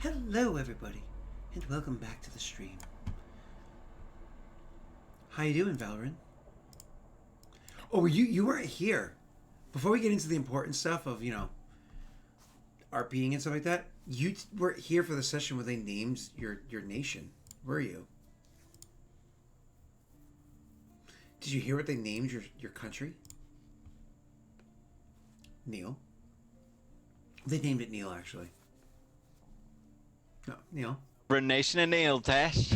Hello, everybody, and welcome back to the stream. How you doing, Valorant? Oh, you weren't here. Before we get into the important stuff of RPing and stuff like that, you weren't here for the session where they named your nation, were you? Did you hear what they named your country? Neil. They named it Neil, actually. No, Neil. Nation and Neil test.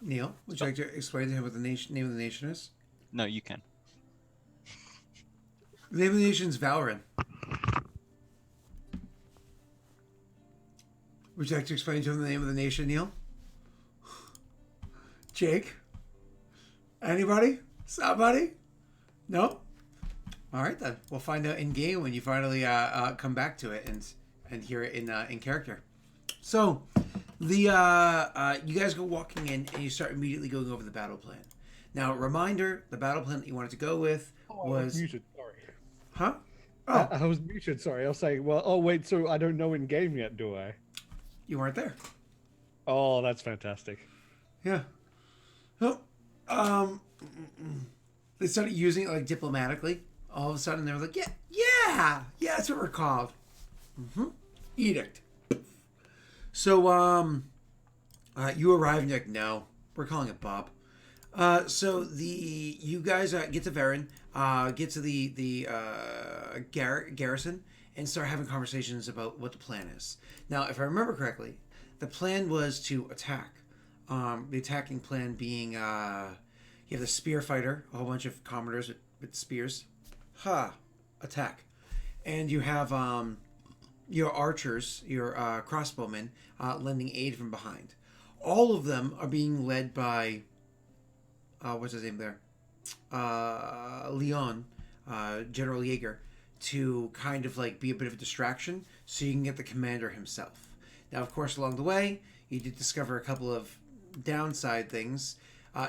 Neil, would you like to explain to him what the name of the nation is? No, you can. The name of the nation is Valorant. Would you like to explain to him the name of the nation, Neil? Jake? Anybody? Somebody? No? All right, then. We'll find out in game when you finally come back to it and hear it in character. So, you guys go walking in and you start immediately going over the battle plan. Now, reminder: the battle plan that you wanted to go with was. I was muted. Sorry. Huh? Oh, I was muted. Sorry. I was saying. Well. Oh wait. So I don't know in game yet, do I? you weren't there. Oh, that's fantastic. Yeah. Oh, they started using it like diplomatically. All of a sudden, they were like, yeah, that's what we're called. Edict. So, you arrive and you're like, no, we're calling it Bob. So you guys get to Varen, get to the garrison, and start having conversations about what the plan is. Now, if I remember correctly, the plan was to attack. The attacking plan being, you have the spear fighter, a whole bunch of commodores with spears. Attack. And you have your archers, your crossbowmen, lending aid from behind. All of them are being led by, what's his name there? Leon, General Jaeger, to kind of like be a bit of a distraction so you can get the commander himself. Now, of course, along the way, you did discover a couple of downside things.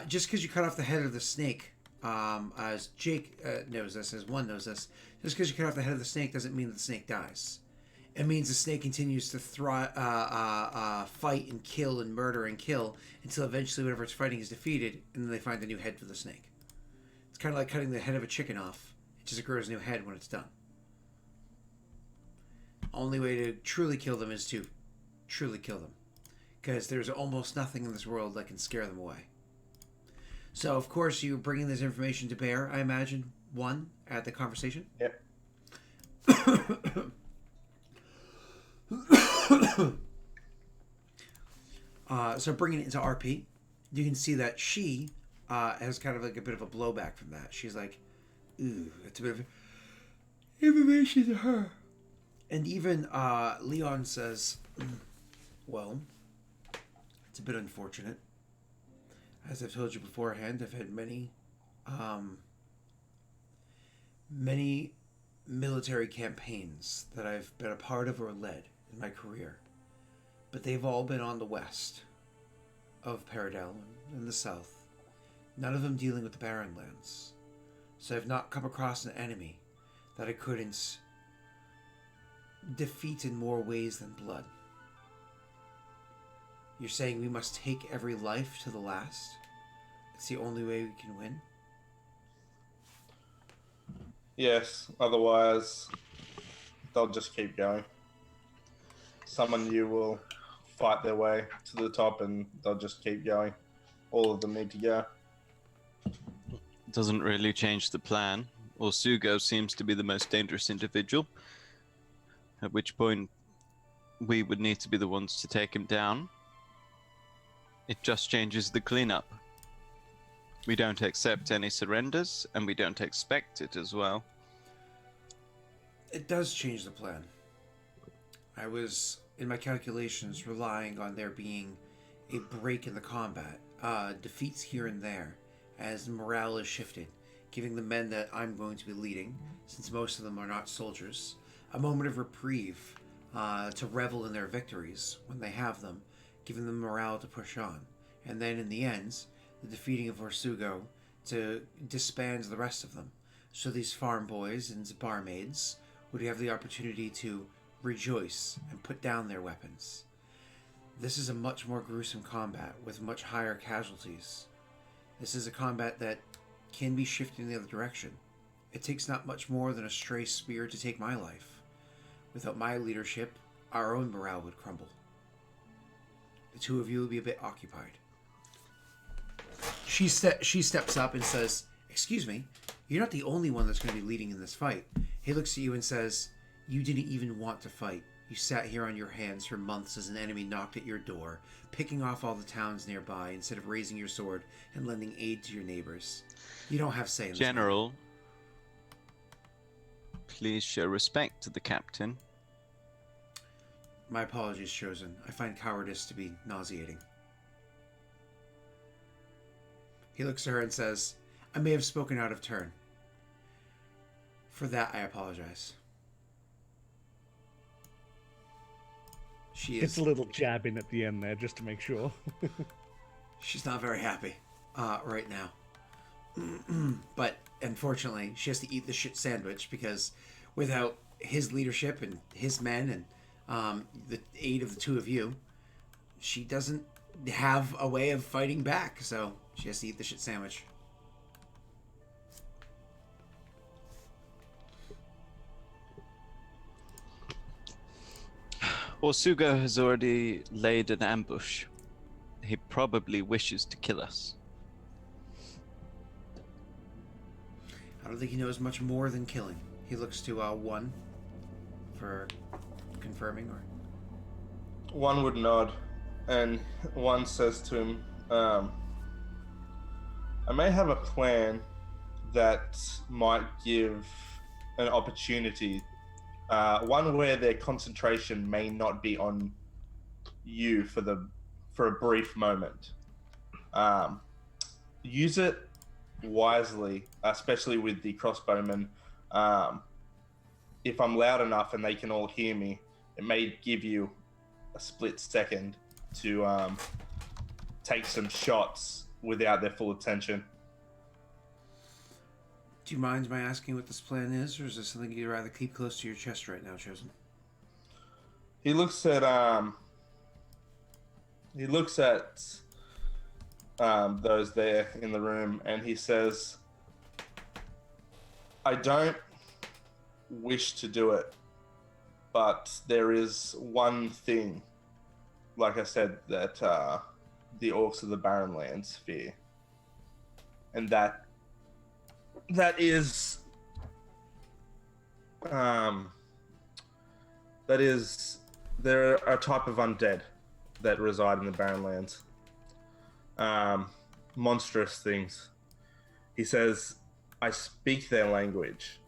Just because you cut off the head of the snake, as Jake knows this, as one knows this, just because you cut off the head of the snake doesn't mean that the snake dies. It means the snake continues to fight and kill and murder and kill until eventually whatever it's fighting is defeated, and then they find a new head for the snake. It's kind of like cutting the head of a chicken off. It just grows a new head when it's done. Only way to truly kill them is to truly kill them, because there's almost nothing in this world that can scare them away. So, of course, you're bringing this information to bear, I imagine, at the conversation? Yep. So bringing it into RP, you can see that she has kind of like a bit of a blowback from that. She's like, ooh, it's a bit of information to her. And even Leon says, well, it's a bit unfortunate. As I've told you beforehand, I've had many military campaigns that I've been a part of or led in my career. But they've all been on the west of Paradel and the south. None of them dealing with the Barren Lands. So I've not come across an enemy that I couldn't defeat in more ways than blood. You're saying we must take every life to the last? It's the only way we can win? Yes, otherwise they'll just keep going. Someone new will fight their way to the top and they'll just keep going. All of them need to go. Doesn't really change the plan. Orsugo seems to be the most dangerous individual, at which point we would need to be the ones to take him down. It just changes the cleanup. We don't accept any surrenders, and we don't expect it as well. It does change the plan. I was, in my calculations, relying on there being a break in the combat, defeats here and there, as morale is shifted, giving the men that I'm going to be leading, since most of them are not soldiers, a moment of reprieve to revel in their victories when they have them, giving them morale to push on. And then in the end, the defeating of Orsugo to disband the rest of them. So these farm boys and barmaids would have the opportunity to rejoice and put down their weapons. This is a much more gruesome combat with much higher casualties. This is a combat that can be shifted in the other direction. It takes not much more than a stray spear to take my life. Without my leadership, our own morale would crumble. The two of you will be a bit occupied. She steps up and says, "Excuse me, you're not the only one that's going to be leading in this fight." He looks at you and says, "You didn't even want to fight. You sat here on your hands for months as an enemy knocked at your door, picking off all the towns nearby instead of raising your sword and lending aid to your neighbors. You don't have say in this matter." General, please show respect to the captain. My apologies, Chosen. I find cowardice to be nauseating. He looks at her and says, "I may have spoken out of turn. For that, I apologize." She It's is. a little jab in at the end there, just to make sure. She's not very happy right now. But unfortunately, she has to eat the shit sandwich because without his leadership and his men and the aid of the two of you, she doesn't have a way of fighting back. So she has to eat the shit sandwich. Orsugo has already laid an ambush. He probably wishes to kill us. I don't think he knows much more than killing. He looks to one for confirming, or One would nod, and one says to him, I may have a plan that might give an opportunity, one where their concentration may not be on you for a brief moment. Use it wisely, especially with the crossbowmen. If I'm loud enough and they can all hear me, it may give you a split second to take some shots without their full attention. do you mind my asking what this plan is, or is this something you'd rather keep close to your chest right now, Chosen? He looks at those there in the room, and he says, "I don't wish to do it, but there is one thing, like I said, that the orcs of the Barren Lands fear, and that is there are a type of undead that reside in the Barren Lands. Monstrous things." He says, "I speak their language.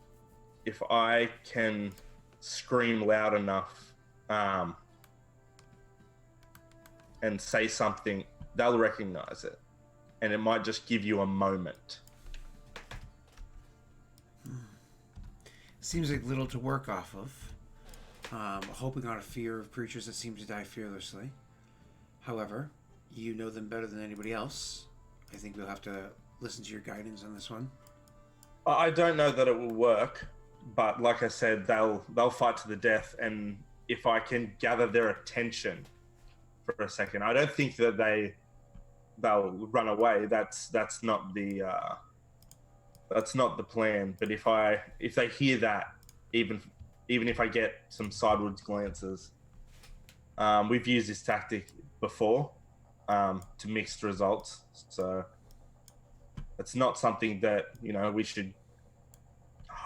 If I can scream loud enough and say something, they'll recognize it. And it might just give you a moment." Seems like little to work off of. Hoping on a fear of creatures that seem to die fearlessly. However, you know them better than anybody else. I think we'll have to listen to your guidance on this one. I don't know that it will work, but like I said, they'll fight to the death, and if I can gather their attention for a second, I don't think that they'll run away. That's not the plan. But if they hear that, even if I get some sideways glances, we've used this tactic before to mixed results, so it's not something that we should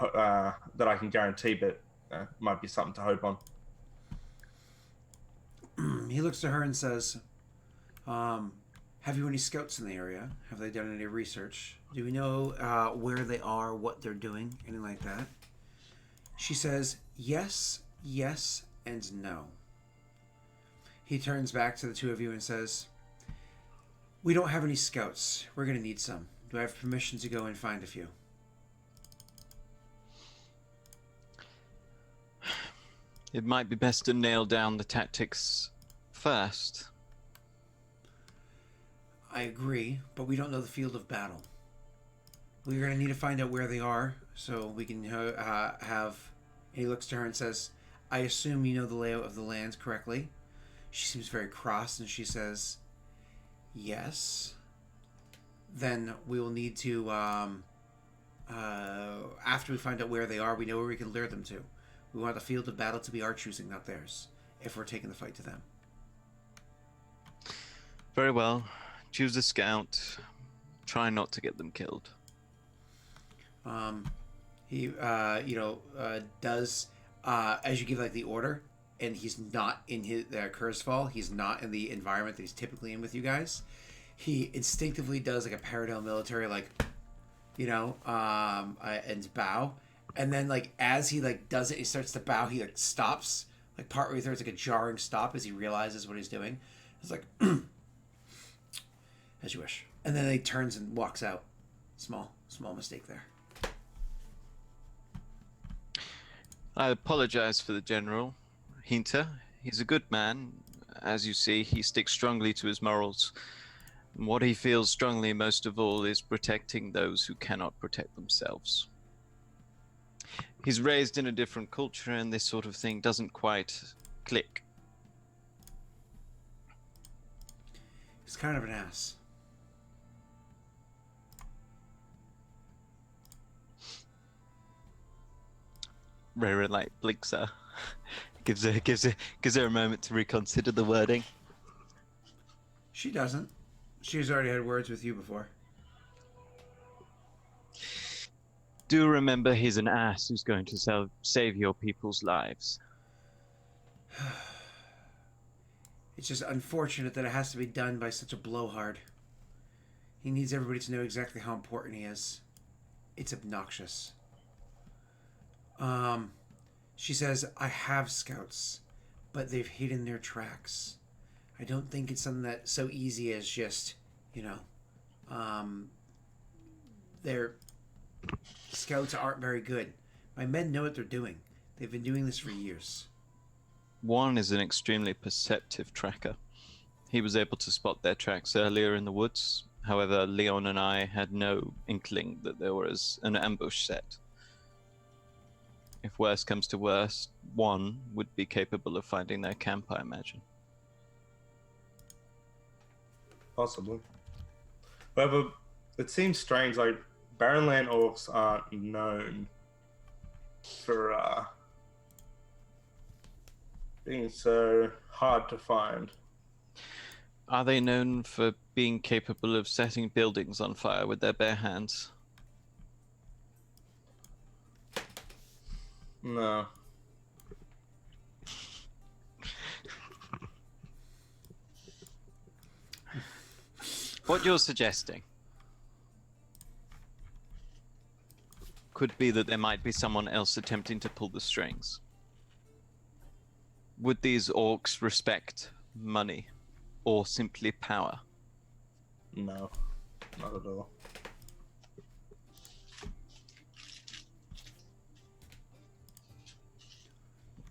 that I can guarantee, but might be something to hope on. He looks to her and says, "Have you any scouts in the area? Have they done any research? Do we know where they are, what they're doing, anything like that?" She says, "Yes, yes, and no." He turns back to the two of you and says, "We don't have any scouts. We're going to need some. Do I have permission to go and find a few?" It might be best to nail down the tactics first. I agree, but we don't know the field of battle. We're going to need to find out where they are so we can have And he looks to her and says, I assume you know the layout of the land correctly. She seems very cross, and she says, yes. Then we will need to, after we find out where they are, we know where we can lure them to. We want the field of battle to be our choosing, not theirs, if we're taking the fight to them. Very well. Choose a scout. Try not to get them killed. He, does, as you give, like, the order, and he's not in his Curse Fall, he's not in the environment that he's typically in with you guys, he instinctively does, like, a paramilitary, like, and bow. And then, like, as he, like, does it, he starts to bow, he, like, stops, like, partway through, it's like a jarring stop as he realizes what he's doing. It's like, as you wish. And then he turns and walks out. Small mistake there. I apologize for the General. Hinter, he's a good man. As you see, he sticks strongly to his morals. And what he feels strongly most of all is protecting those who cannot protect themselves. He's raised in a different culture, and this sort of thing doesn't quite click. He's kind of an ass. Rara blinks her, gives her a moment to reconsider the wording. She doesn't. She's already had words with you before. Do remember, he's an ass who's going to save your people's lives. It's just unfortunate that it has to be done by such a blowhard. He needs everybody to know exactly how important he is. It's obnoxious. She says, I have scouts, but they've hidden their tracks. I don't think it's something that's so easy as just, their scouts aren't very good. My men know what they're doing. They've been doing this for years. One is an extremely perceptive tracker. He was able to spot their tracks earlier in the woods. However, Leon and I had no inkling that there was an ambush set. If worst comes to worst, one would be capable of finding their camp, I imagine. Possibly. However, it seems strange, like, Barrenland orcs aren't known for being so hard to find. Are they known for being capable of setting buildings on fire with their bare hands? No. What you're suggesting could be that there might be someone else attempting to pull the strings. Would these orcs respect money or simply power? No. Not at all.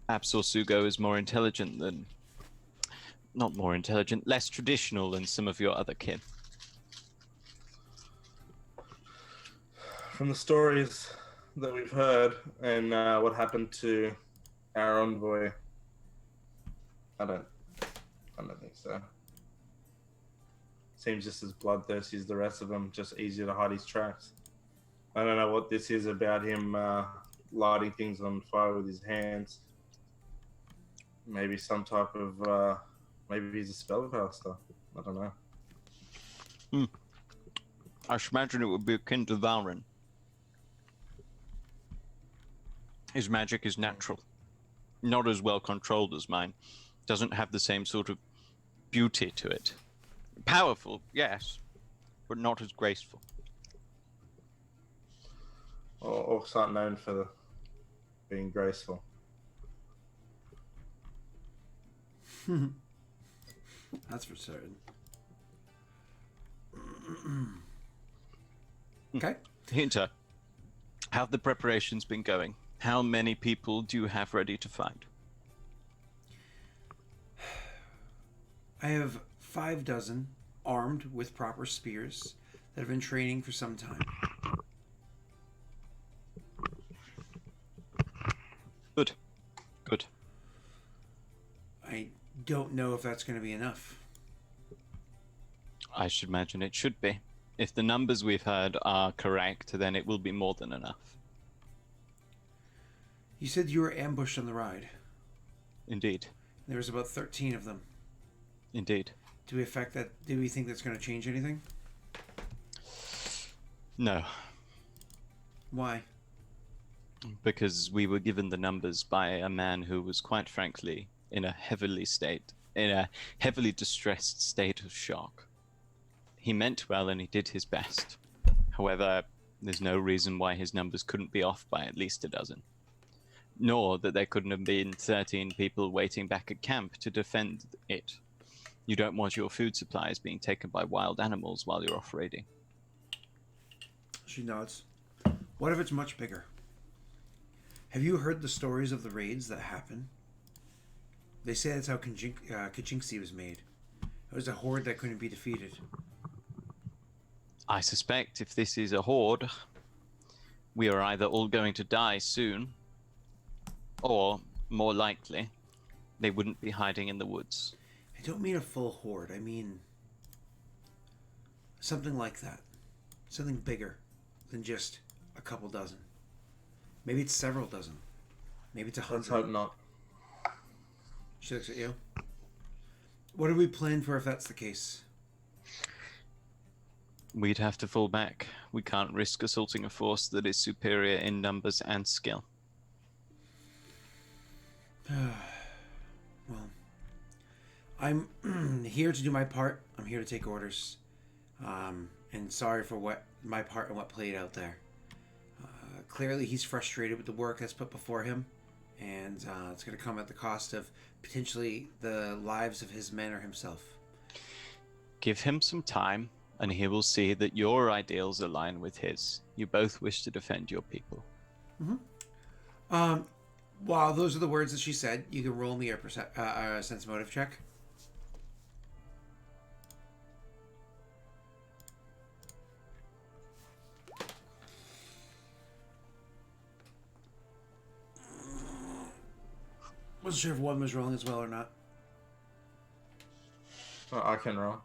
Perhaps Sugo is more intelligent than... Not more intelligent, less traditional than some of your other kin. From the stories that we've heard and what happened to our envoy, I don't think so. Seems just as bloodthirsty as the rest of them, just easier to hide his tracks. I don't know what this is about him lighting things on fire with his hands. Maybe some type of, maybe he's a spellcaster. I don't know. I should imagine it would be akin to Valrin. His magic is natural. Not as well controlled as mine. Doesn't have the same sort of beauty to it. Powerful, yes, but not as graceful. Orcs aren't known for being graceful. That's for certain. Okay. Hinter, how have the preparations been going? How many people do you have ready to fight? I have 6 armed with proper spears that have been training for some time. don't know if that's going to be enough. I should imagine it should be. If the numbers we've heard are correct, then it will be more than enough. You said you were ambushed on the ride. Indeed. There was about 13 of them. Indeed. Do we think that's going to change anything? No, Why? because we were given the numbers by a man who was quite frankly in a heavily distressed state of shock. He meant well and he did his best. However, there's no reason why his numbers couldn't be off by at least a dozen. Nor that there couldn't have been 13 people waiting back at camp to defend it. You don't want your food supplies being taken by wild animals while you're off raiding. She nods. What if it's much bigger? Have you heard the stories of the raids that happen? They say that's how Kachinksi was made. It was a horde that couldn't be defeated. I suspect if this is a horde, we are either all going to die soon, or, more likely, they wouldn't be hiding in the woods. I don't mean a full horde. I mean something like that. Something bigger than just a couple dozen. Maybe it's several dozen. Maybe it's 100. Let's hope not. She looks at you. What do we plan for if that's the case? We'd have to fall back. We can't risk assaulting a force that is superior in numbers and skill. Well, I'm here to do my part. I'm here to take orders. And sorry for what my part and what played out there. Clearly, he's frustrated with the work that's put before him, and it's going to come at the cost of potentially the lives of his men or himself. Give him some time, and he will see that your ideals align with his. You both wish to defend your people. While those are the words that she said, you can roll me a sense motive check. Wasn't sure if one was rolling as well or not. Oh, I can roll.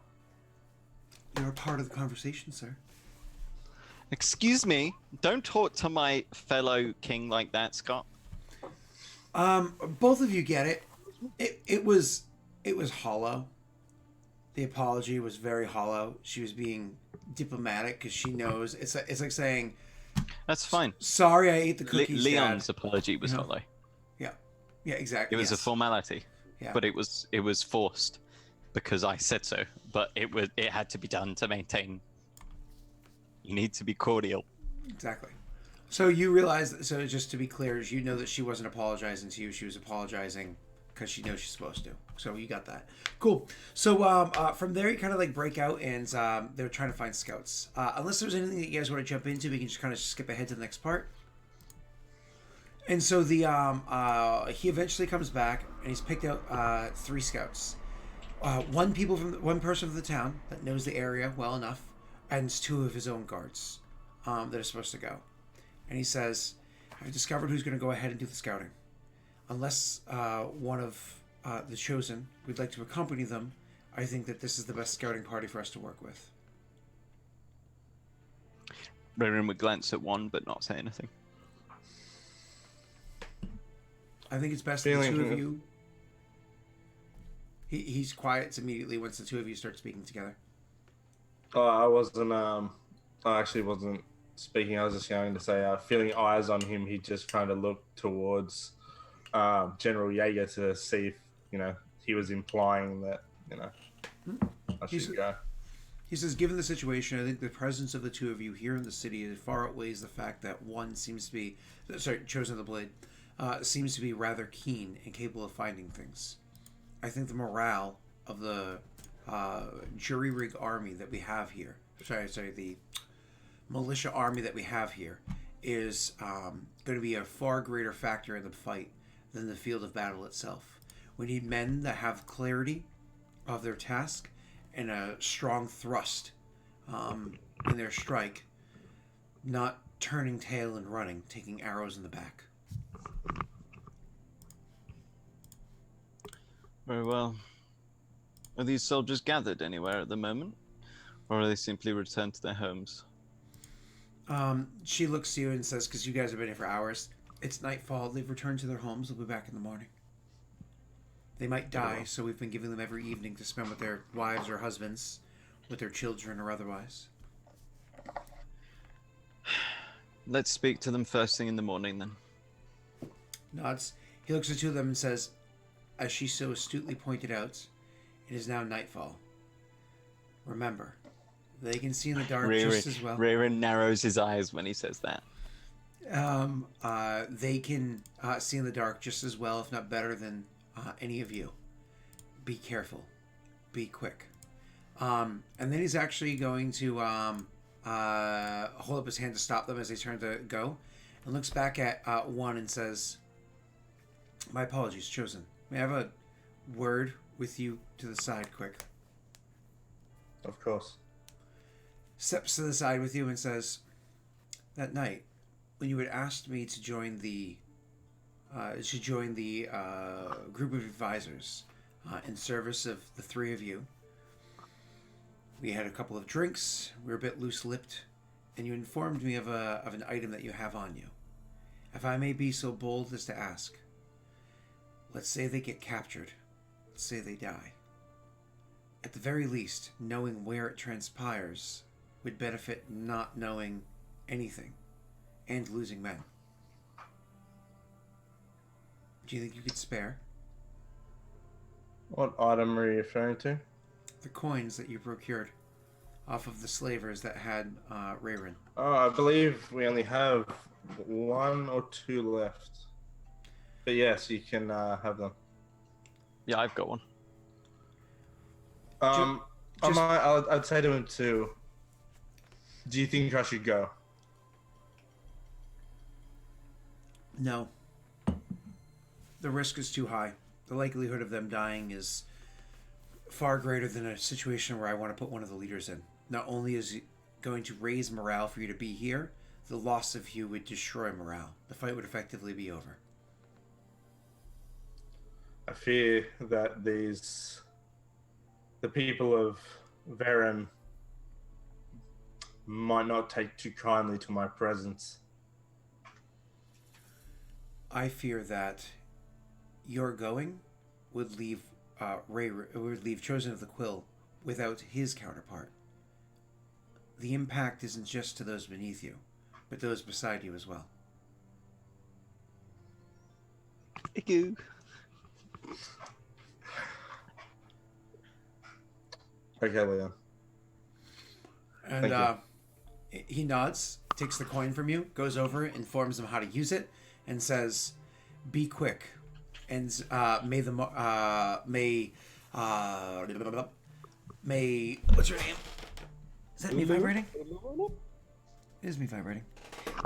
You're a part of the conversation, sir. Excuse me, don't talk to my fellow king like that, Scott. Both of you get it. It was hollow. The apology was very hollow. She was being diplomatic because she knows it's like saying, That's fine. "Sorry, I ate the cookies." Leon's Dad. apology was hollow. Yeah, exactly. It was a formality, Yeah. but it was forced because I said so. But it had to be done to maintain. You need to be cordial. Exactly. So you realize, so just to be clear, you know that she wasn't apologizing to you. She was apologizing because she knows she's supposed to. So you got that. Cool. So from there, you kind of like break out and they're trying to find scouts. Unless there's anything that you guys want to jump into, we can just kind of skip ahead to the next part. And so the he eventually comes back and he's picked out 3 scouts. One person from the town that knows the area well enough, and 2 of his own guards that are supposed to go. And he says, "I've discovered who's going to go ahead and do the scouting. Unless one of the chosen would like to accompany them, I think that this is the best scouting party for us to work with." Raven would glance at one, but not say anything. I think it's best that the 2 of you... He's quiet immediately once the 2 of you start speaking together. Oh, I actually wasn't speaking. I was just going to say, feeling eyes on him, he just kind of looked towards General Jaeger to see if, he was implying that, I should go. He says, given the situation, I think the presence of the 2 of you here in the city far outweighs the fact that one seems to be, Chosen of the Blade, seems to be rather keen and capable of finding things. I think the morale of the jury rig army that we have here, the militia army that we have here, is going to be a far greater factor in the fight than the field of battle itself. We need men that have clarity of their task and a strong thrust in their strike, not turning tail and running, taking arrows in the back. Very well. Are these soldiers gathered anywhere at the moment? Or are they simply returned to their homes? She looks to you and says, because you guys have been here for hours, it's nightfall. They've returned to their homes. They'll be back in the morning. They might die, so we've been giving them every evening to spend with their wives or husbands, with their children or otherwise. Let's speak to them first thing in the morning, then. Nods. He looks at two of them and says, as she so astutely pointed out, it is now nightfall. Remember, they can see in the dark just as well. Rayron narrows his eyes when he says that. They can see in the dark just as well, if not better, than any of you. Be careful. Be quick. And then he's actually going to hold up his hand to stop them as they turn to go, and looks back at one and says, my apologies, Chosen. May I have a word with you to the side, quick? Of course. Steps to the side with you and says, that night, when you had asked me to join the group of advisors in service of the three of you, we had a couple of drinks, we were a bit loose-lipped, and you informed me of an item that you have on you. If I may be so bold as to ask, let's say they get captured. Let's say they die. At the very least, knowing where it transpires would benefit not knowing anything and losing men. Do you think you could spare? What item are you referring to? The coins that you procured off of the slavers that had Rayron. Oh, I believe we only have 1 or 2 left. But yes, you can have them. Yeah, I've got one. I'd say to him too. Do you think I should go? No. The risk is too high. The likelihood of them dying is far greater than a situation where I want to put one of the leaders in. Not only is it going to raise morale for you to be here, the loss of you would destroy morale. The fight would effectively be over. I fear that the people of Varen might not take too kindly to my presence. I fear that your going would leave would leave Chosen of the Quill without his counterpart. The impact isn't just to those beneath you, but those beside you as well. Thank you. Okay, Leon. And he nods, takes the coin from you, goes over, informs them how to use it, and says, "Be quick, and may what's your name? Is that me vibrating? It is me vibrating."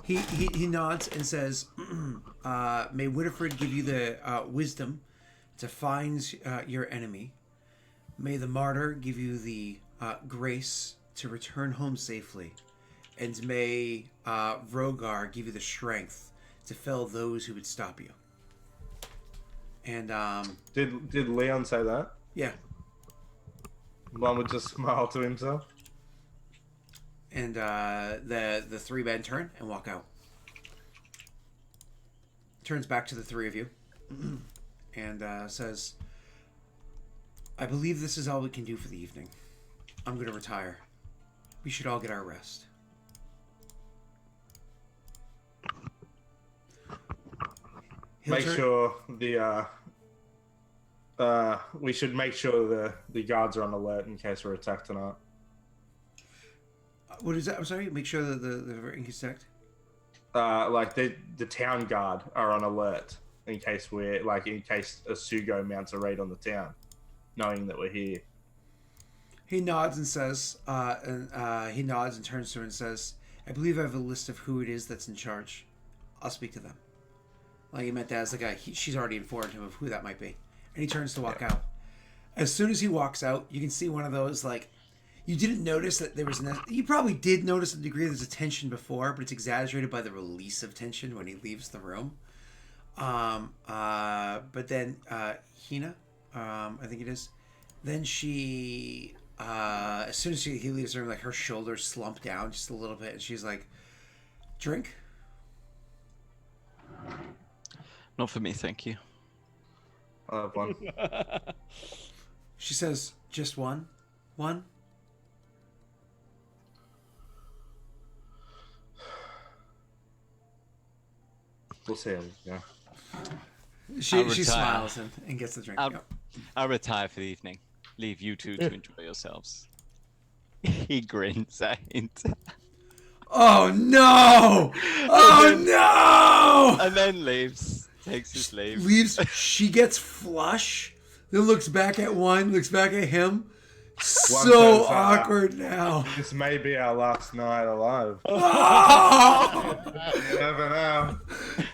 He nods and says, "May Winifred give you the wisdom to find your enemy. May the martyr give you the grace to return home safely, and may Rogar give you the strength to fell those who would stop you." And Did Leon say that? yeah, One would just smile to himself. and the three men turn and walk out. Turns back to the three of you and says, "I believe this is all we can do for the evening. I'm going to retire. We should all get our rest." Make sure we should make sure the guards are on alert in case we're attacked tonight. What is that? I'm sorry. Make sure that the ink is stacked. Like the town guard are on alert in case a Sugo mounts a raid on the town, knowing that we're here. He nods and says, he nods and turns to her and says, "I believe I have a list of who it is that's in charge. I'll speak to them." Like he meant that as the guy. She's already informed him of who that might be, and he turns to walk out. As soon as he walks out, you can see one of those like. You didn't notice that there was you probably did notice the degree there's a tension before, but it's exaggerated by the release of tension when he leaves the room. But then Hina, I think it is, Then she, as soon as he leaves the room, like her shoulders slump down just a little bit, and she's like, "Drink." Not for me, thank you. I'll have one. She says, "Just one, one." We'll see how we go. She I'll retire. smiles and gets the drink. I'll retire for the evening. Leave you two to enjoy yourselves. He grins at Hinter. Oh no! Oh no! And then leaves. Takes his leave. Leaves. She gets flush. Then looks back at one. Looks back at him. So says, awkward now. This may be our last night alive. Oh! You never know.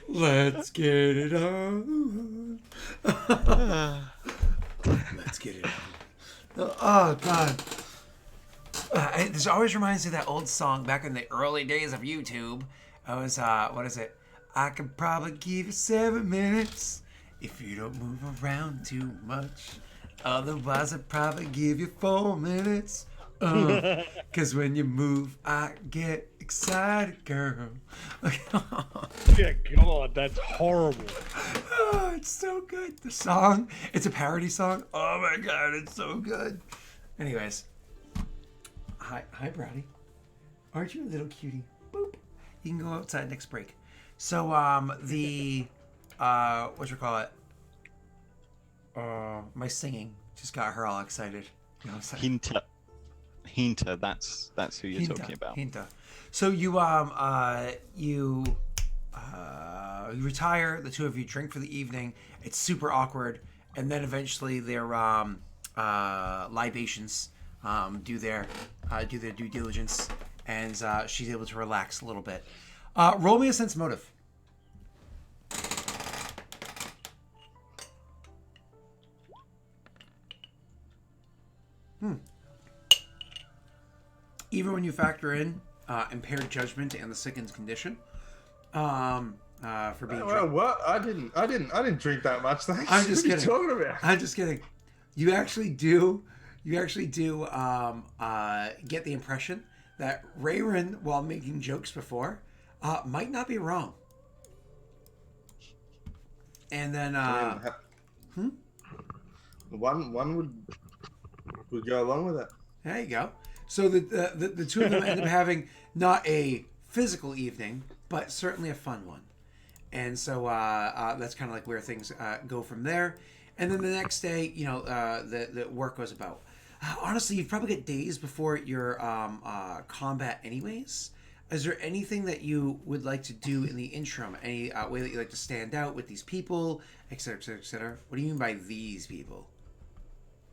Let's get it on. Let's get it on. Oh God. This always reminds me of that old song back in the early days of YouTube. It was, what is it? I could probably give you 7 minutes if you don't move around too much. Otherwise, I'd probably give you 4 minutes. 'Cause when you move, I get excited, girl. Yeah, God, that's horrible. Oh, it's so good. The song, it's a parody song. Oh my God, it's so good. Anyways. Hi, Brownie. Aren't you a little cutie? Boop. You can go outside next break. So, my singing just got her all excited. You know what I'm saying? Hinter, that's who you're talking about. Hinta. So you retire. The two of you drink for the evening. It's super awkward, and then eventually their libations do their due diligence, and she's able to relax a little bit. Roll me a sense motive. Even when you factor in impaired judgment and the sickened condition, for being drunk. What? I didn't drink that much. Thanks. I'm just What are kidding. you talking about? I'm just kidding. You actually do get the impression that Rayron, while making jokes before, might not be wrong. And then, one would go along with it. there you go. So the two of them end up having not a physical evening, but certainly a fun one. And so that's kind of like where things go from there. And then the next day, the work goes about. Honestly, you'd probably get days before your combat anyways. Is there anything that you would like to do in the interim? Any way that you like to stand out with these people, et cetera, et cetera, et cetera? What do you mean by these people?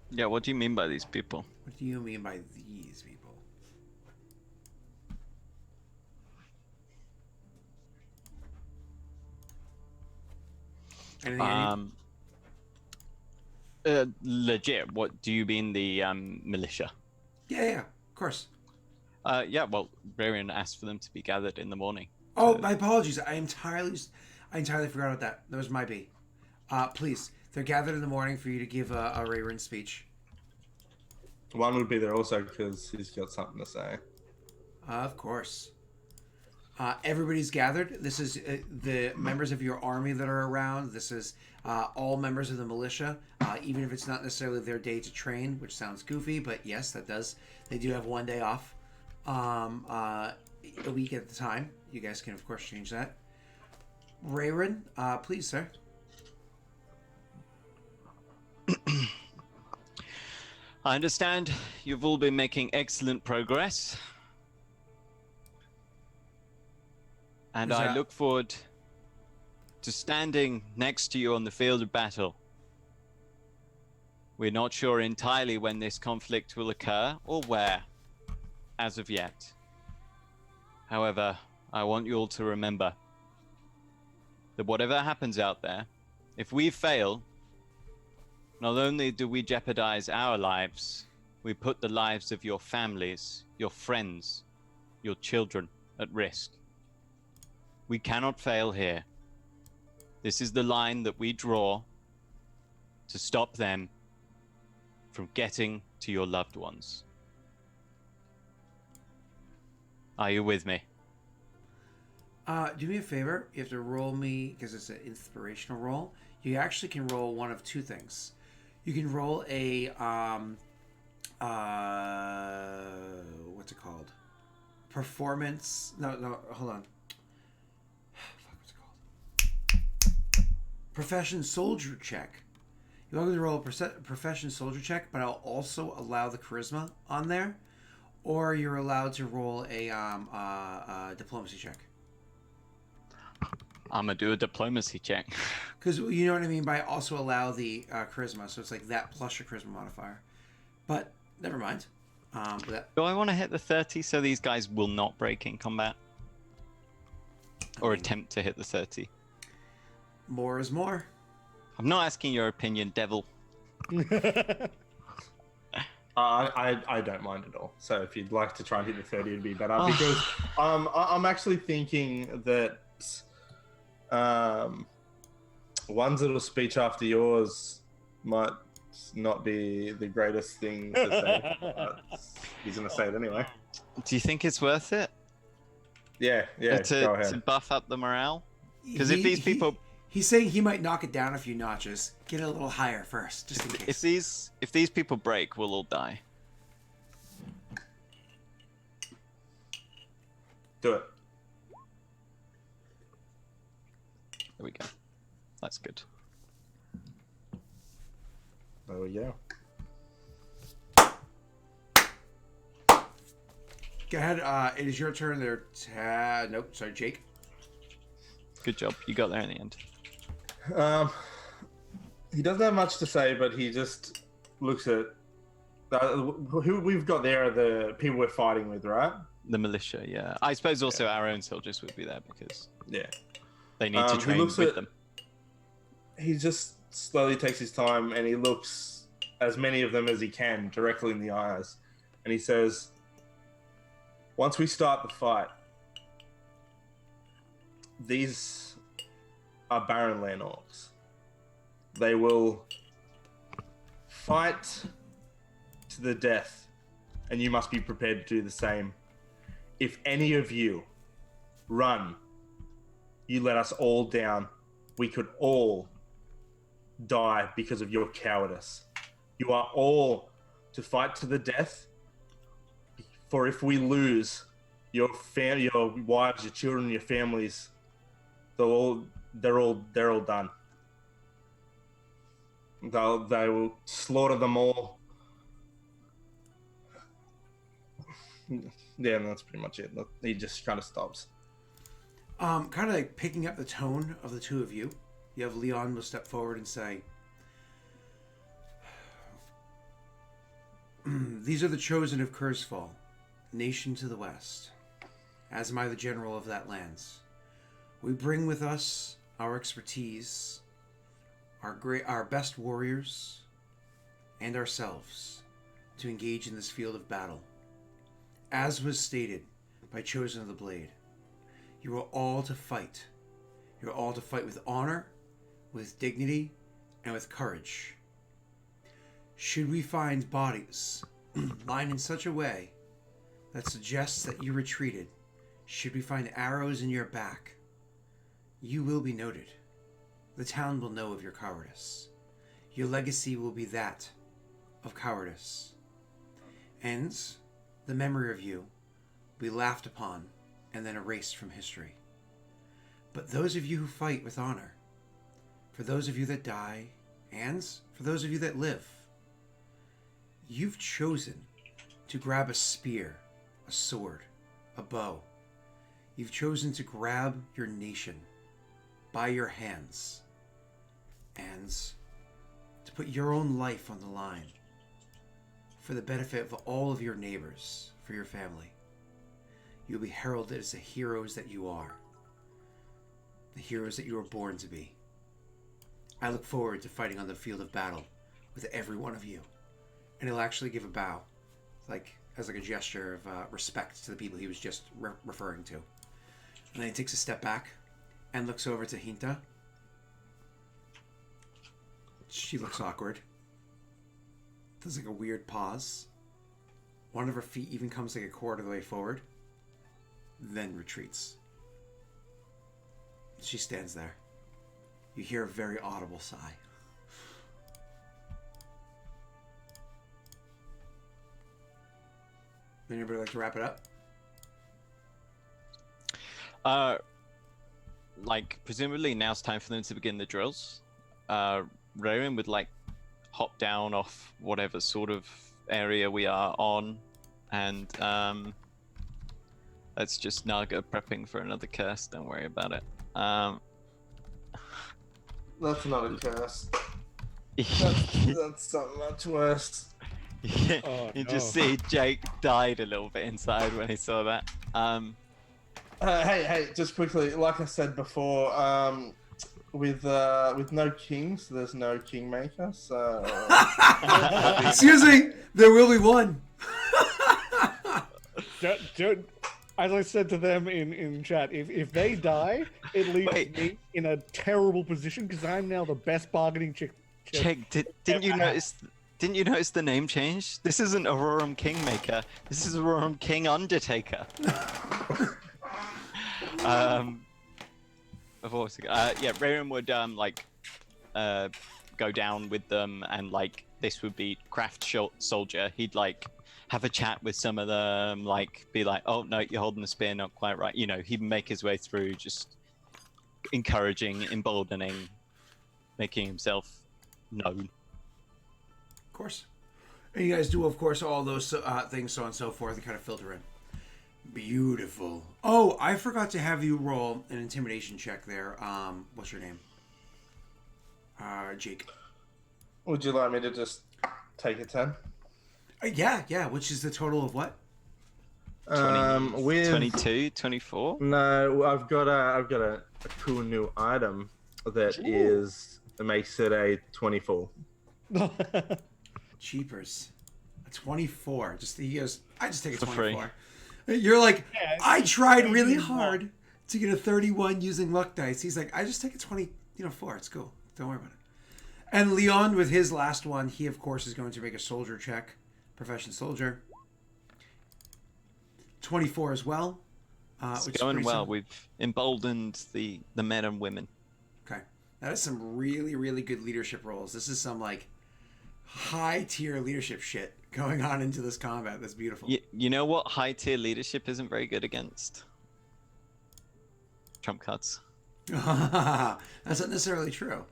Yeah, what do you mean by these people? What do you mean by these people? Anything? Legit. What do you mean the militia? Yeah, of course. Yeah. Well, Rarian asked for them to be gathered in the morning. Oh, my apologies. I entirely forgot about that. That was my B. Please, they're gathered in the morning for you to give a Rayron speech. One would be there also because he's got something to say. Of course. Everybody's gathered. This is the members of your army that are around. This is all members of the militia, even if it's not necessarily their day to train, which sounds goofy, but yes, that does. They do have one day off a week at the time. You guys can, of course, change that. Rayron, please, sir. I understand you've all been making excellent progress. And I look forward to standing next to you on the field of battle. We're not sure entirely when this conflict will occur or where, as of yet. However, I want you all to remember that whatever happens out there, if we fail, not only do we jeopardize our lives, we put the lives of your families, your friends, your children at risk. We cannot fail here. This is the line that we draw to stop them from getting to your loved ones. Are you with me? Do me a favor. You have to roll me, because it's an inspirational roll. You actually can roll one of two things. You can roll a what's it called? Performance. No, hold on. Fuck, what's it called? Profession soldier check. You're going to roll a profession soldier check, but I'll also allow the charisma on there, or you're allowed to roll a diplomacy check. I'm gonna do a diplomacy check. Because you know what I mean by also allow the charisma, so it's like that plus your charisma modifier. But never mind. Do I want to hit the 30 so these guys will not break in combat? Or attempt to hit the 30? More is more. I'm not asking your opinion, devil. I don't mind at all. So if you'd like to try and hit the 30, it'd be better. Because I'm actually thinking that one's little speech after yours might not be the greatest thing to say. He's going to say it anyway. Do you think it's worth it? Yeah, go to ahead. buff up the morale? Because if these people... He's saying he might knock it down a few notches. Get it a little higher first, just in case. If these people break, we'll all die. Do it. There we go. That's good. There we go. Go ahead. It is your turn there. Nope, sorry, Jake. Good job. You got there in the end. He doesn't have much to say, but he just looks at who we've got there are the people we're fighting with, right? The militia, yeah. I suppose also our own soldiers would be there because they need to train with them. He just slowly takes his time and he looks as many of them as he can directly in the eyes, and he says, "Once we start the fight, these are barren land orcs. They will fight to the death, and you must be prepared to do the same. If any of you run, you let us all down. We could all die because of your cowardice. You are all to fight to the death, for if we lose, your wives, your children, your families, they're all done. They will slaughter them all." Yeah, and that's pretty much it. He just kind of stops. Kind of like picking up the tone of the two of you. You have Leon will step forward and say, "These are the chosen of Cursefall, nation to the west. As am I the general of that lands. We bring with us our expertise, our best warriors, and ourselves to engage in this field of battle. As was stated by Chosen of the Blade, you are all to fight. You are all to fight with honor, with dignity, and with courage. Should we find bodies lying in such a way that suggests that you retreated, should we find arrows in your back, you will be noted. The town will know of your cowardice. Your legacy will be that of cowardice. And the memory of you will be laughed upon and then erased from history. But those of you who fight with honor, for those of you that die, and for those of you that live, you've chosen to grab a spear, a sword, a bow. You've chosen to grab your nation by your hands and to put your own life on the line for the benefit of all of your neighbors, for your family. You'll be heralded as the heroes that you are, the heroes that you were born to be. I look forward to fighting on the field of battle with every one of you." And he'll actually give a bow, as a gesture of respect to the people he was just referring to. And then he takes a step back and looks over to Hinta. She looks awkward. There's like a weird pause. One of her feet even comes like a quarter of the way forward, then retreats. She stands there. You hear a very audible sigh. Anybody like to wrap it up? Like, presumably now's time for them to begin the drills. Rowan would, like, hop down off whatever sort of area we are on, and, let's just Naga prepping for another curse, don't worry about it. That's not a curse. That's so much worse. Yeah, Oh, you no. just see Jake died a little bit inside when he saw that. Hey, just quickly, like I said before, with no kings, there's no Kingmaker, so... Excuse me, there will be one. As I said to them in chat, if they die, it leaves me in a terrible position because I'm now the best bargaining chip. Jake, didn't you notice? Didn't you notice the name change? This isn't Aurorum Kingmaker. This is Aurorum King Undertaker. Yeah, Rayron would go down with them, and like this would be craft soldier. He'd like have a chat with some of them, like be like, "Oh no, you're holding the spear not quite right." You know, he'd make his way through, just encouraging, emboldening, making himself known. Of course. And you guys do, of course, all those things, so on and so forth, and kind of filter in. Beautiful. Oh, I forgot to have you roll an intimidation check there. What's your name? Jake. Would you like me to just take a 10? Yeah. Which is the total of what? 22, 24? No, I've got a cool new item that makes it a 24. Cheapers. A 24. He goes, I just take a For 24. You're like, Yeah, I tried really hard to get a 31 using luck dice. He's like, I just take a 24. It's cool. Don't worry about it. And Leon, with his last one, he, of course, is going to make a soldier check. Profession soldier. 24 as well. It's Which going is well. We've emboldened the men and women. Okay. That is some really, really good leadership roles. This is some, like, high-tier leadership shit going on into this combat. That's beautiful. You know what high-tier leadership isn't very good against? Trump cards. That's not necessarily true.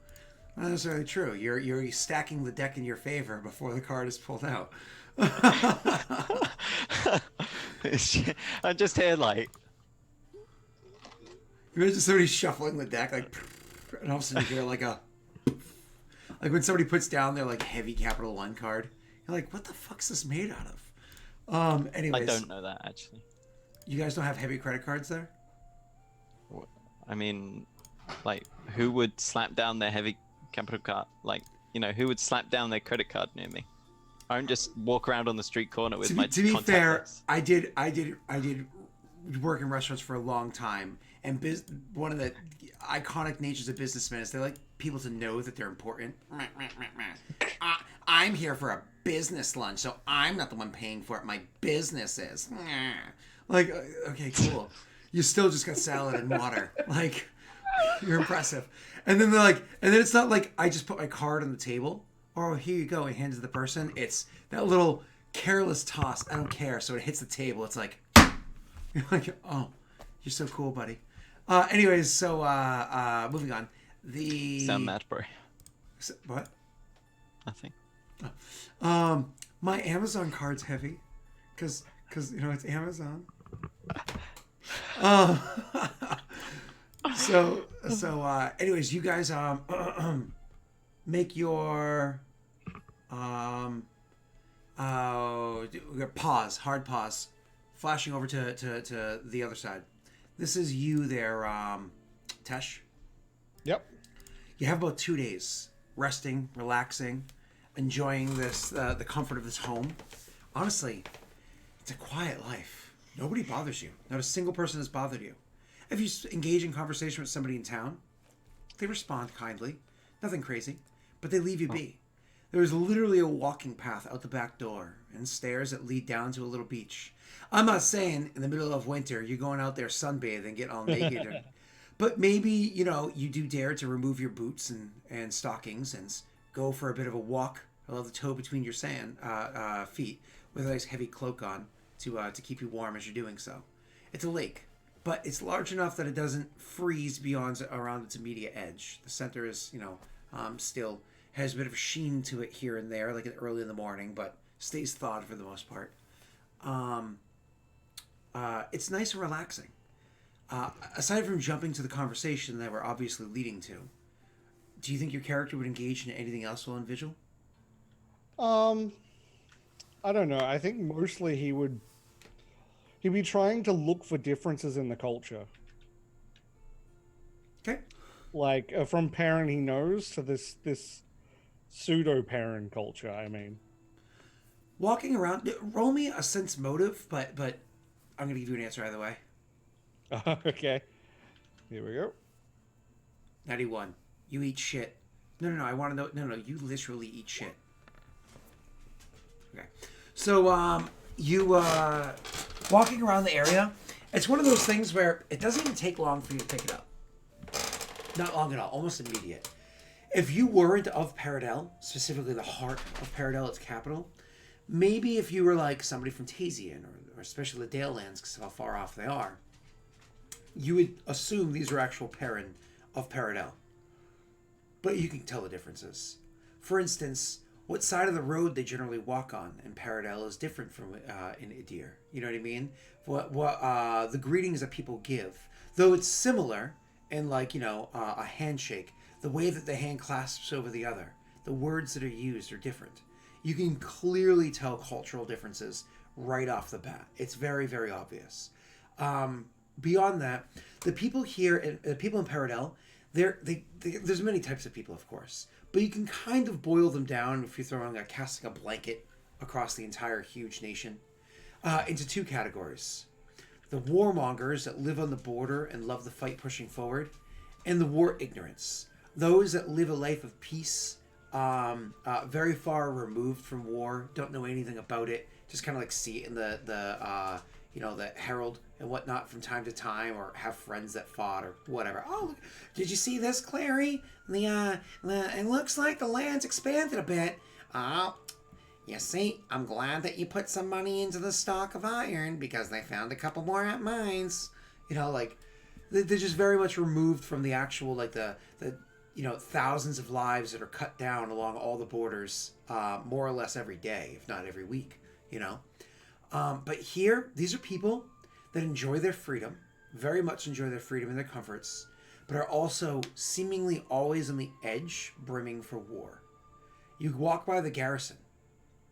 Not necessarily true. You're stacking the deck in your favor before the card is pulled out. I just hear like... Imagine somebody shuffling the deck, like, and all of a sudden you hear like a... Like when somebody puts down their like heavy Capital One card, you're like, what the fuck's this made out of? Anyways. I don't know that, actually. You guys don't have heavy credit cards there? I mean, like, who would slap down their heavy capital card? Like, you know, who would slap down their credit card near me? I don't just walk around on the street corner with my To be contact fair, list. I did work in restaurants for a long time, and one of the iconic natures of businessmen is they like people to know that they're important. I'm here for a business lunch, so I'm not the one paying for it. My business is. Like, okay, cool. You still just got salad and water. Like, you're impressive. And then they're like, and then it's not like I just put my card on the table. Oh, here you go, and hand it to the person. It's that little careless toss. I don't care. So it hits the table. It's like, you're like, oh, you're so cool, buddy. Anyways, so moving on. Sound mad, bro. What? Nothing. My Amazon card's heavy, cause you know it's Amazon. Anyways, you guys make your hard pause, flashing over to the other side. This is you there, Tesh. Yep. You have about 2 days resting, relaxing, enjoying this the comfort of this home. Honestly, it's a quiet life. Nobody bothers you. Not a single person has bothered you. If you engage in conversation with somebody in town, they respond kindly. Nothing crazy, but they leave you be. There's literally a walking path out the back door and stairs that lead down to a little beach. I'm not saying in the middle of winter you're going out there sunbathing, getting all naked. But maybe, you know, you do dare to remove your boots and stockings and go for a bit of a walk. I love the toe between your feet with a nice heavy cloak on to keep you warm as you're doing so. It's a lake, but it's large enough that it doesn't freeze beyond around its immediate edge. The center is, you know, still has a bit of a sheen to it here and there, like early in the morning, but stays thawed for the most part. It's nice and relaxing. Aside from jumping to the conversation that we're obviously leading to, do you think your character would engage in anything else while in vigil? I don't know. I think mostly he'd be trying to look for differences in the culture. Okay. Like from Perrin he knows to this pseudo Perrin culture. I mean, Walking around, roll me a sense motive, but I'm gonna give you an answer either way. okay. Here we go. 91. You eat shit. No. I want to know. No. You literally eat shit. Okay. So you walking around the area. It's one of those things where it doesn't even take long for you to pick it up. Not long at all. Almost immediate. If you weren't of Paradel, specifically the heart of Paradel, its capital, maybe if you were like somebody from Tasian or especially the Dale Lands, because of how far off they are, you would assume these are actual Perrin of Paradel. But you can tell the differences. For instance, what side of the road they generally walk on in Paradel is different from in Idir. You know what I mean? What the greetings that people give, though it's similar in like, you know, a handshake, the way that the hand clasps over the other, the words that are used are different. You can clearly tell cultural differences right off the bat. It's very, very obvious. Beyond that, the people here, the people in Paradel, there's many types of people, of course, but you can kind of boil them down if you're casting a blanket across the entire huge nation into two categories: the warmongers that live on the border and love the fight pushing forward, and the war ignorants, those that live a life of peace, very far removed from war, don't know anything about it, just kind of like see it in the Herald and whatnot from time to time, or have friends that fought or whatever. Oh, look, did you see this, Clary? It looks like the land's expanded a bit. Oh, you see, I'm glad that you put some money into the stock of iron because they found a couple more at mines. You know, like they're just very much removed from the actual, like the thousands of lives that are cut down along all the borders, more or less every day, if not every week. You know. But here, these are people that enjoy their freedom, very much enjoy their freedom and their comforts, but are also seemingly always on the edge, brimming for war. You walk by the garrison.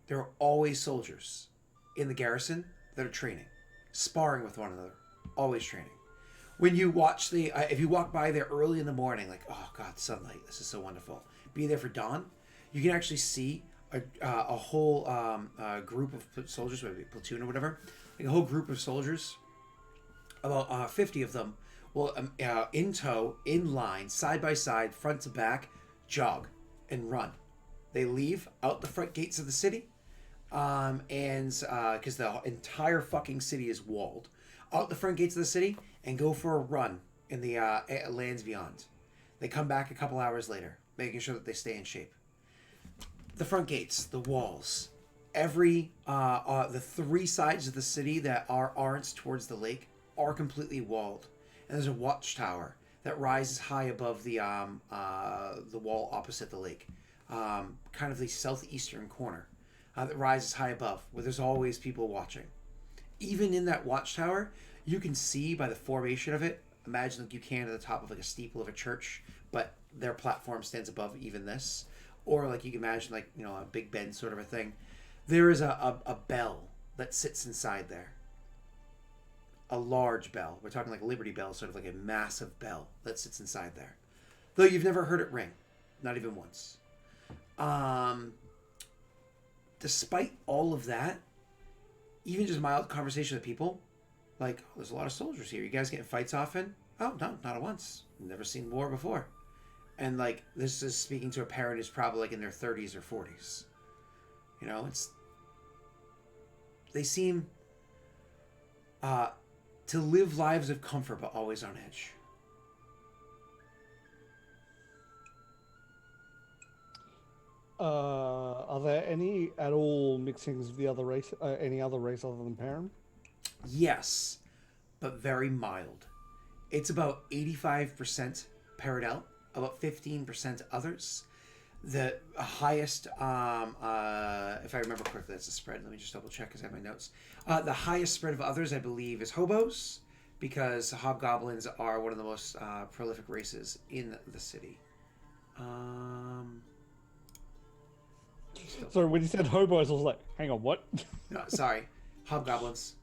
There are always soldiers in the garrison that are training, sparring with one another, always training. When you watch if you walk by there early in the morning, like, oh God, sunlight, this is so wonderful. Be there for dawn, you can actually see a whole group of soldiers, maybe a platoon or whatever, like a whole group of soldiers, about 50 of them, will in tow, in line, side by side, front to back, jog and run. They leave out the front gates of the city, and because the entire fucking city is walled, out the front gates of the city and go for a run in the lands beyond. They come back a couple hours later, making sure that they stay in shape. The front gates, the walls, the three sides of the city that aren't towards the lake are completely walled, and there's a watchtower that rises high above the wall opposite the lake, kind of the southeastern corner, that rises high above, where there's always people watching. Even in that watchtower, you can see by the formation of it. Imagine like you can at the top of like a steeple of a church, but their platform stands above even this. Or like you can imagine like, you know, a Big Ben sort of a thing. There is a bell that sits inside there. A large bell. We're talking like a Liberty Bell, sort of like a massive bell that sits inside there. Though you've never heard it ring. Not even once. Despite all of that, even just mild conversation with people, like, oh, there's a lot of soldiers here. You guys getting fights often? Oh, no, not at once. Never seen war before. And like this is speaking to a parent who's probably like in their 30s or 40s. You know, they seem to live lives of comfort but always on edge. Are there any at all mixings of the other race, any other race other than Perrin? Yes, but very mild. It's about 85% Paradel, about 15% others. The highest, if I remember correctly, that's the spread. Let me just double check because I have my notes. The highest spread of others, I believe, is hobos, because hobgoblins are one of the most prolific races in the city. So when you said hobos, I was like, hang on, what? No, sorry, hobgoblins.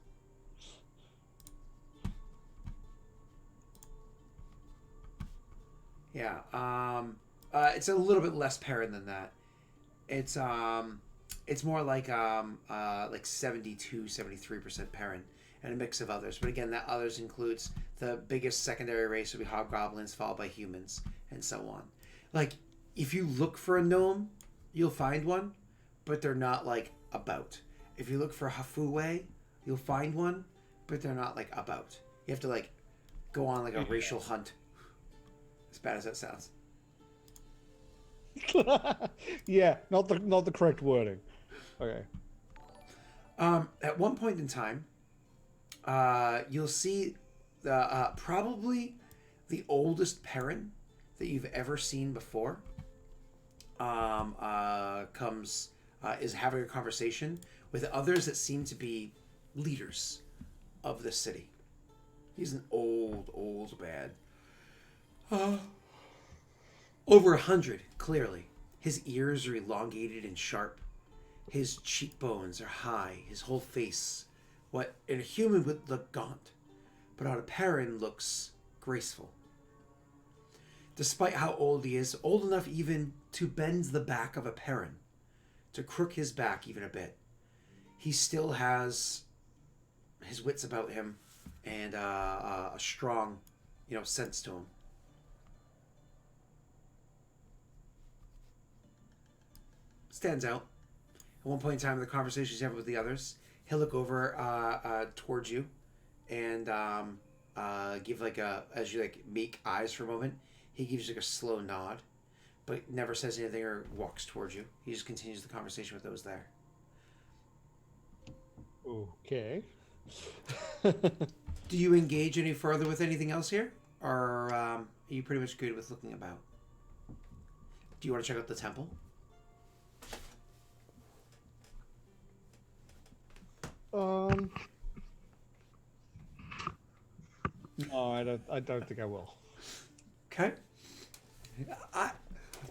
Yeah, it's a little bit less Perrin than that. It's more like 72-73% Perrin and a mix of others. But again, that others includes the biggest secondary race would be hobgoblins, followed by humans, and so on. Like, if you look for a gnome, you'll find one, but they're not like about. If you look for a Hafuwe, you'll find one, but they're not like about. You have to like go on like a racial hunt. As bad as that sounds. Yeah, not the correct wording. Okay. At one point in time, you'll see the probably the oldest Perrin that you've ever seen before. Is having a conversation with others that seem to be leaders of the city. He's an old man. Over 100, clearly. His ears are elongated and sharp. His cheekbones are high. His whole face, what in a human would look gaunt, but on a Perrin looks graceful. Despite how old he is, old enough even to bend the back of a Perrin, to crook his back even a bit, he still has his wits about him and a strong, sense to him. Stands out. At one point in time in the conversation he's having with the others, he'll look over towards you and give like as you like make eyes for a moment, he gives you like a slow nod, but never says anything or walks towards you. He just continues the conversation with those there. Okay. Do you engage any further with anything else here? Or are you pretty much good with looking about? Do you want to check out the temple? No, I don't think I will. Okay. I'm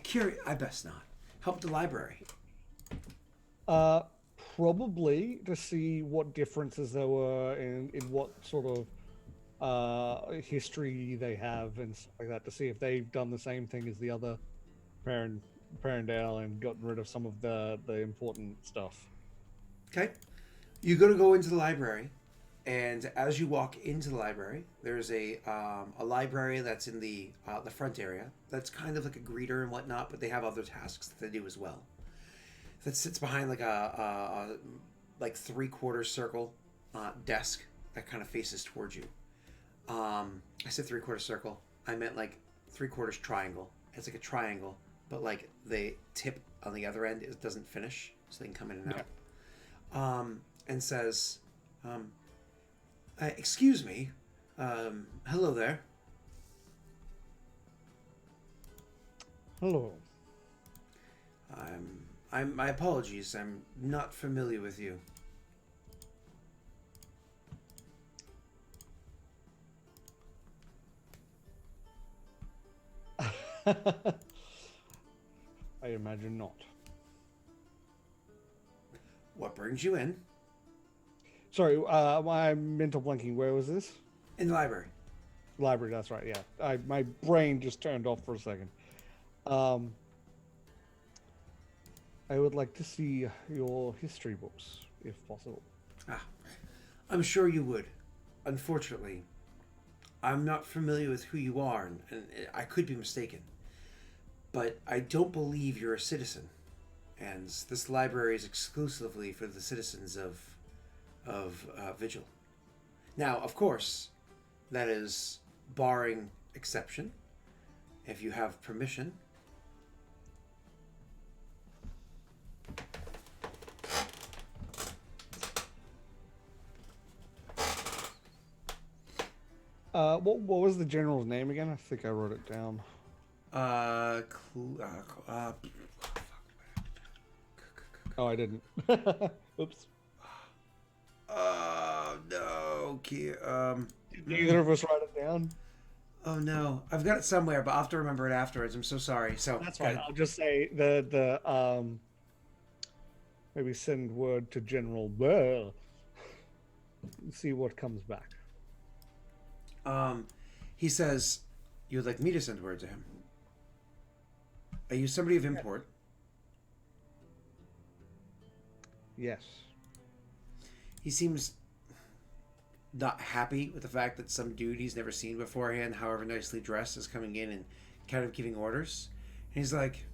curious. I best not. Help the library. Probably to see what differences there were in what sort of history they have and stuff like that, to see if they've done the same thing as the other Parendale and gotten rid of some of the important stuff. Okay. You go into the library, and as you walk into the library, there's a library that's in the front area. That's kind of like a greeter and whatnot, but they have other tasks that they do as well. That sits behind like a like 3/4 circle desk that kind of faces towards you. I said 3/4 circle. I meant like 3/4 triangle. It's like a triangle, but like the tip on the other end it doesn't finish, so they can come in and out. And says, "Excuse me, hello there." Hello. My apologies. I'm not familiar with you. I imagine not. What brings you in? Sorry, my mental blanking. Where was this? In the library. Library. That's right. Yeah, my brain just turned off for a second. I would like to see your history books, if possible. I'm sure you would. Unfortunately, I'm not familiar with who you are, and I could be mistaken. but I don't believe you're a citizen. And this library is exclusively for the citizens of Vigil. Now, of course, that is barring exception. If you have permission. What was the general's name again? I think I wrote it down. Oh, I didn't. Oops. No. Neither of us write it down. Oh no, I've got it somewhere, but I'll have to remember it afterwards. I'm so sorry. So That's fine. I'll just say the maybe send word to General Burr. See what comes back. He says, "You would like me to send word to him? Are you somebody of import?" Yes. He seems not happy with the fact that some dude he's never seen beforehand, however nicely dressed, is coming in and kind of giving orders. And he's like,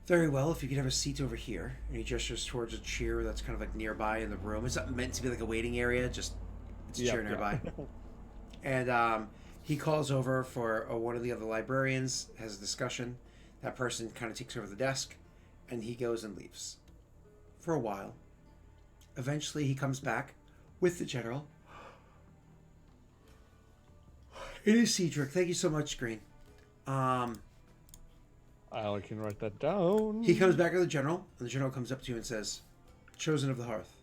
"Very well, if you could have a seat over here." And he gestures towards a chair that's kind of like nearby in the room. It's not meant to be like a waiting area, just it's a chair nearby. And he calls over for one of the other librarians, has a discussion. That person kind of takes over the desk, and he goes and leaves. For a while. Eventually, he comes back with the general. It is Cedric. Thank you so much, Green. I can write that down. He comes back to the general, and the general comes up to you and says, "Chosen of the Hearth.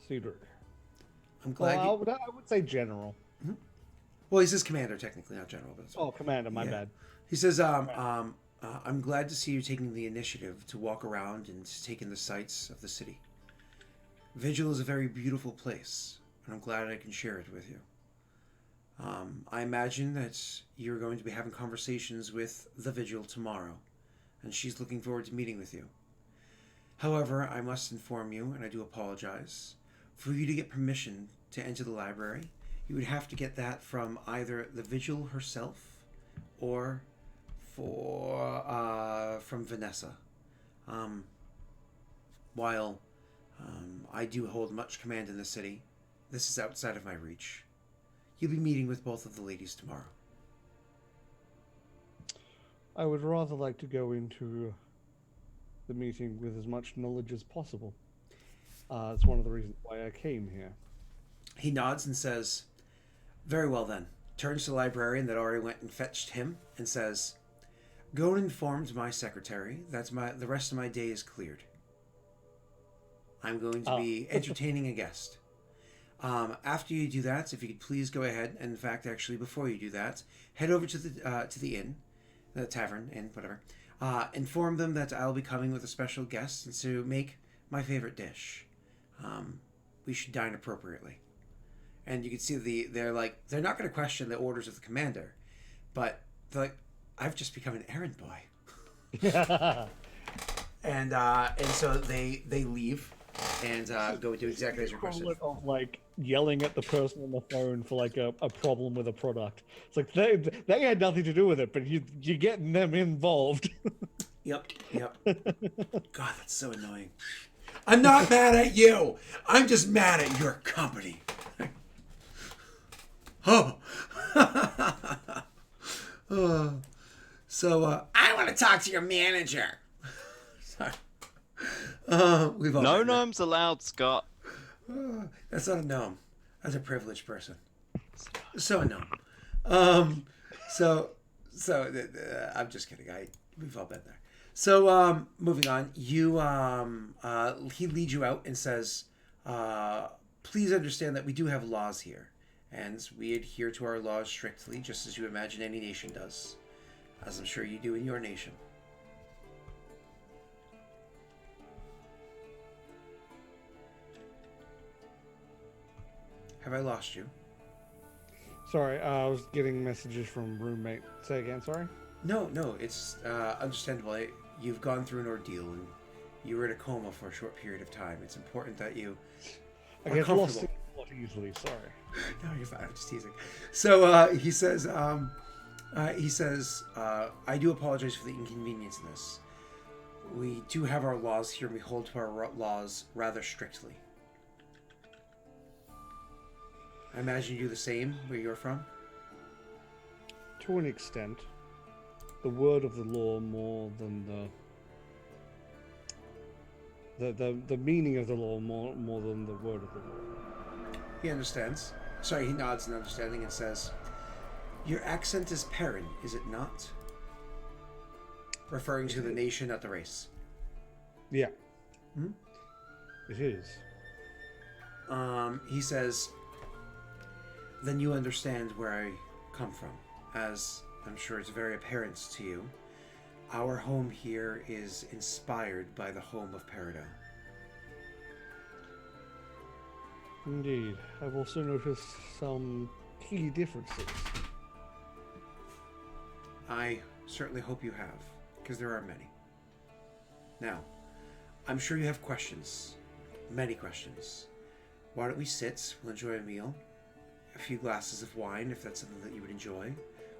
Cedric. I'm glad I would say general. Mm-hmm. Well, he says commander, technically, not general. But commander, my bad. He says, I'm glad to see you taking the initiative to walk around and take in the sights of the city. Vigil is a very beautiful place, and I'm glad I can share it with you. I imagine that you're going to be having conversations with the Vigil tomorrow, and she's looking forward to meeting with you. However, I must inform you, and I do apologize, for you to get permission to enter the library, you would have to get that from either the Vigil herself or from Vanessa. While I do hold much command in the city, this is outside of my reach. You'll be meeting with both of the ladies tomorrow." I would rather like to go into the meeting with as much knowledge as possible. It's one of the reasons why I came here. He nods and says, "Very well then." Turns to the librarian that already went and fetched him and says, "Go and inform my secretary that the rest of my day is cleared. I'm going to be entertaining a guest. After you do that, if you could please go ahead, and in fact, actually, before you do that, head over to the inn, the tavern, inn, whatever. Inform them that I'll be coming with a special guest and to make my favorite dish. We should dine appropriately." And you can see they're not going to question the orders of the commander, but they're like, "I've just become an errand boy." and so they leave and go do exactly as requested. Of like yelling at the person on the phone for like a problem with a product. It's like they had nothing to do with it, but you're getting them involved. Yep. God, that's so annoying. I'm not mad at you. I'm just mad at your company. Oh. So I want to talk to your manager. Sorry. We've all No gnomes allowed, Scott. That's not a gnome. That's a privileged person. So a gnome. So I'm just kidding. We've all been there. So moving on, he leads you out and says, "Please understand that we do have laws here, and we adhere to our laws strictly, just as you imagine any nation does, as I'm sure you do in your nation." Have I lost you? Sorry, I was getting messages from roommate. Say again, sorry? No, it's understandable. You've gone through an ordeal, and you were in a coma for a short period of time. It's important that you I are get comfortable. lost a lot easily, sorry. No, you're fine. I'm just teasing. So he says, He says, I do apologize for the inconvenience in this. We do have our laws here, and we hold to our laws rather strictly. I imagine you do the same where you're from? To an extent. The word of the law more than the meaning of the law more than the word of the law. He understands. Sorry, he nods in understanding and says, your accent is Perrin, is it not? Referring to the nation, not the race. Yeah. Hmm? It is. He says, then you understand where I come from, as I'm sure it's very apparent to you. Our home here is inspired by the home of Peridot. Indeed. I've also noticed some key differences. I certainly hope you have, because there are many. Now, I'm sure you have questions. Many questions. Why don't we sit? We'll enjoy a meal. A few glasses of wine, if that's something that you would enjoy.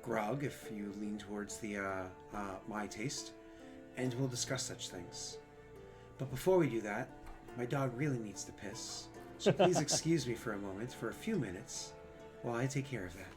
Grog, if you lean towards the my taste. And we'll discuss such things. But before we do that, my dog really needs to piss. So please excuse me for a moment, for a few minutes, while I take care of that.